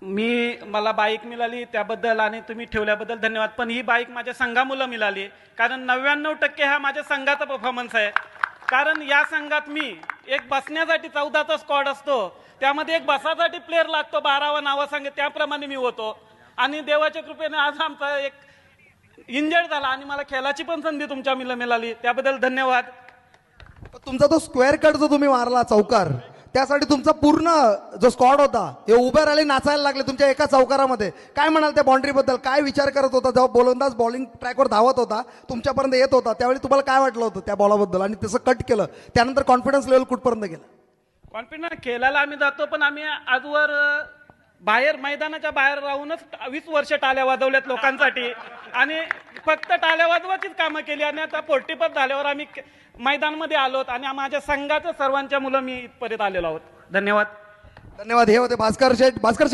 मला बाईक मिळाली त्याबद्दल आणि तुम्ही ठेवल्याबद्दल धन्यवाद. पण ही बाईक माझ्या संघामुळे मिळाली, कारण 99% हा माझ्या संघाचा परफॉर्मन्स आहे. कारण या संघात मी एक बसण्यासाठी 14चा स्क्वॉड असतो, त्यामध्ये एक बसासाठी प्लेअर लागतो, 12वा नावा सांगे त्याप्रमाणे मी होतो. आणि देवाच्या कृपेने आज आमचा एक इंजर्ड झाला आणि मला खेळाची पण संधी तुमच्या मिळाली, त्याबद्दल धन्यवाद. तुमचा तो स्क्वेअर कट जो तुम्ही मारला चौकार, त्यासाठी तुमचा पूर्ण जो स्क्वॉड होता हे उभे राहिले, नाचायला लागले तुमच्या एका चौकारामध्ये. काय म्हणाल त्या बाउंड्री बद्दल? काय विचार करत होता जेव्हा गोलंदाज बॉलिंग ट्रॅकवर धावत होता, तुमच्यापर्यंत येत होता, त्यावेळी तुम्हाला काय वाटलं होतं त्या बॉलाबद्दल? आणि तसं कट केलं त्यानंतर कॉन्फिडन्स लेवल कुठपर्यंत गेला? कॉन्फिडन्स खेळायला आम्ही जातो, पण आम्ही आजवर बाहेर मैदानाच्या बाहेर राहूनच 20 वर्ष टाळ्या वाजवल्यात लोकांसाठी आणि फक्त टाळ्या वाजवायचीच कामं केली. आणि आता 40+ झाल्यावर आम्ही मैदानामध्ये आलोत आणि माझ्या संघाच्या सर्वांच्या मुलं मी इथपर्यंत आलेलो आहोत. धन्यवाद. धन्यवाद. हे होते भास्कर शेठ.